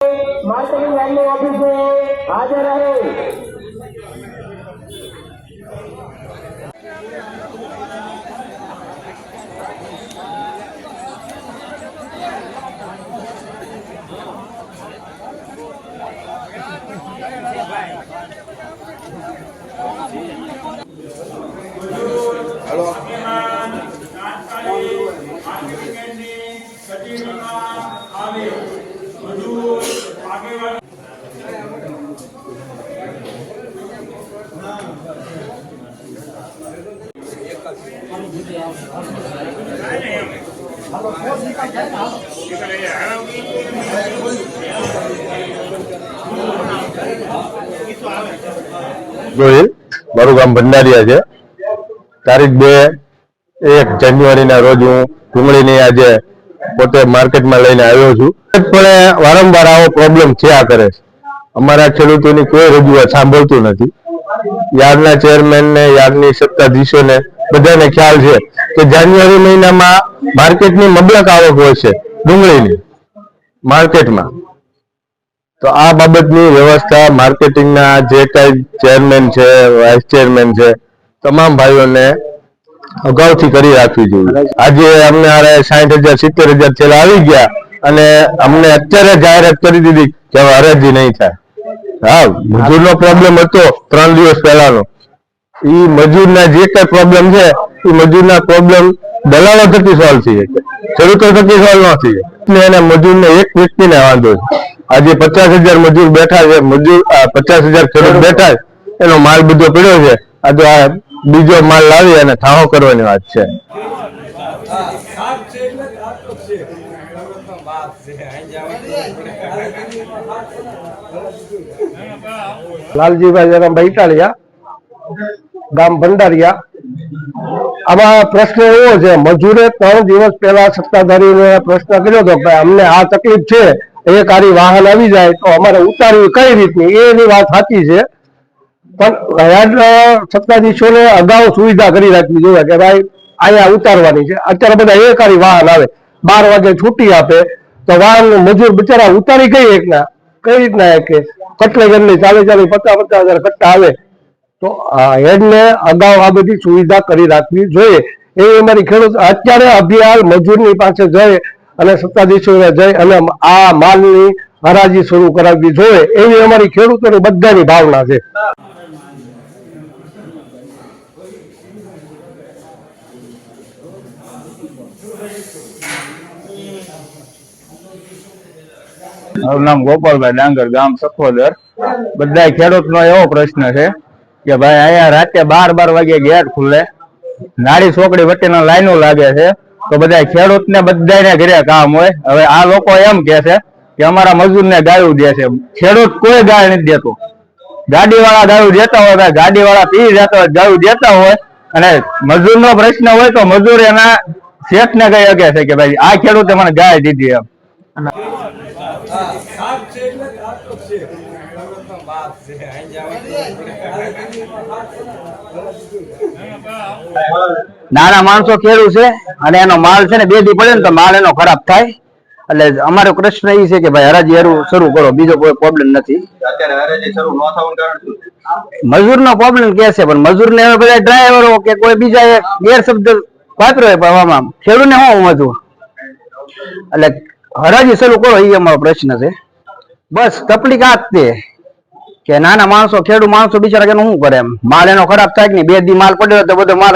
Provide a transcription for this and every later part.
Marketing वाले office में हाजिर रहे। ગોહિલ મારું ગામ ભંડારીયા છે। તારીખ 2-1 જાન્યુઆરીના રોજ હું ડુંગળીની આજે પોતે માર્કેટમાં લઈને આવ્યો છું, પણ વારંવાર આવો પ્રોબ્લેમ થયા કરે છે। અમારા ખેડૂતોની કોઈ રજૂઆત સાંભળતું નથી। યાર્ડના ચેરમેન ને યાર્ડની સત્તાધીશોને બધાને ખ્યાલ છે કે જાન્યુઆરી મહિનામાં માર્કેટની મબલક આવક હોય છે ડુંગળીની માર્કેટમાં। તો આ બાબતની વ્યવસ્થા માર્કેટિંગના જે કઈ ચેરમેન છે, વાઇસ ચેરમેન છે, તમામ ભાઈઓને અગાઉથી કરી રાખવી જોઈએ। આજે અમને 60,000-70,000 થેલા આવી ગયા અને અમને અત્યારે જાહેરાત કરી દીધી કે હવે હરાજી નહીં થાય। હા, મજૂરનો પ્રોબ્લેમ હતો 3 દિવસ પહેલાનો, એ મજૂરના જે કઈ પ્રોબ્લેમ છે એ મજૂરના પ્રોબ્લેમ દલાલો થકી સોલ્વ થઈ શકે, ખેડૂતો થકી સોલ્વ ન થઈ શકે। એને મજૂરને એક વ્યક્તિને વાંધો છે। આજે 50,000 મજૂર બેઠા છે, 50,000 ખેડૂત બેઠા છે, એનો માલ બધો પડ્યો છે। આ તો આ બીજો માલ લાવી અને ઠાહો કરવાની વાત છે। લાલજીભાઈ જયરામભાઈ ઇટાલિયા, ગામ ભંડારીયા। આમાં પ્રશ્ન એવો છે, મજૂરે 3 દિવસ પહેલા સત્તાધારીને પ્રશ્ન કર્યો હતો કે અમને આ તકલીફ છે, એક આરી વાહન આવી જાય તો અમારે ઉતારવી કઈ રીતની, એની વાત સાચી છે, પણ સત્તાધીશોને અગાઉ સુવિધા કરી રાખવી જોઈએ કે ભાઈ અહીંયા ઉતારવાની છે। અત્યારે બધા એક આરી વાહન આવે, 12 વાગે છૂટી આપે તો વાહન મજૂર બિચારા ઉતારી કઈ રીતના કે કટલે ગટલે 40,000-50,000 કટ્ટા આવે। તો હેડને અગાઉ આ બધી સુવિધા કરી રાખવી જોઈએ એવી અમારી ખેડૂત અત્યારે અભિયાન મજૂરની પાસે જઈ અને સત્તાધીશોને જઈ અને આ માલની હરાજી શરૂ કરાવવી જોઈએ એવી અમારી ખેડૂતોની બધાની ભાવના છે। મારું નામ ગોપાલભાઈ ડાંગર, ગામ સખોદર। બધા ખેડૂતનો એવો પ્રશ્ન છે કે ભાઈ અહીંયા રાતે 12 વાગે ગેટ ખુલે, નાળી ચોકડી વચ્ચેના લાઈનો લાગે છે, તો બધા ખેડૂતને બધાને ઘરે કામ હોય। હવે આ લોકો એમ કે છે કે અમારા મજૂરને ગાયું દે છે, ખેડૂત કોઈ ગાય નથી દેતો। ગાડી વાળા ગાયું દેતા હોય, ગાડી વાળા પી જતા હોય, ગાયું દેતા હોય, અને મજૂરનો પ્રશ્ન હોય તો મજૂર એના શેઠને કહી શકે છે કે ભાઈ આ ખેડૂતે મને ગાય દીધી એમ। નાના માણસો ખેડૂત છે અને એનો માલ છે ને 2 દી પડે ને તો માલ એનો ખરાબ થાય, એટલે અમારો પ્રશ્ન એ છે કે ભાઈ હરાજી શરૂ કરો, બીજો કોઈ પ્રોબ્લેમ નથી। મજૂરનો પ્રોબ્લેમ કે છે, પણ મજૂરને હવે બધા ડ્રાઈવરો કે કોઈ બીજા ગેરશબ્દ વાપર્યો હોય, પણ આમાં ખેડૂતને શું સમજવું, એટલે હરાજી શરૂ કરો એ અમારો પ્રશ્ન છે। બસ તકલીફ આ જ કે નાના માણસો ખેડૂત માણસો બિચારા એનું શું કરે, એમ માલ એનો ખરાબ થાય કે 2 દી માલ પડ્યો તો બધો માલ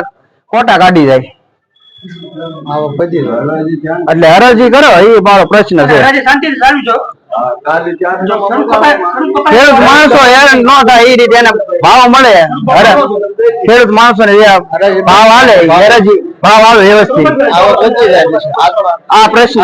ખોટા કાઢી જાય, એટલે હરાજી કરો એ મારો પ્રશ્ન છે। ખેડૂત માણસો હેરાન ન થાય એ રીતે એને ભાવ મળે, ખેડૂત માણસો ને ભાવ હાલે, હરાજી ભાવ આવે વ્યવસ્થિત, આ પ્રશ્ન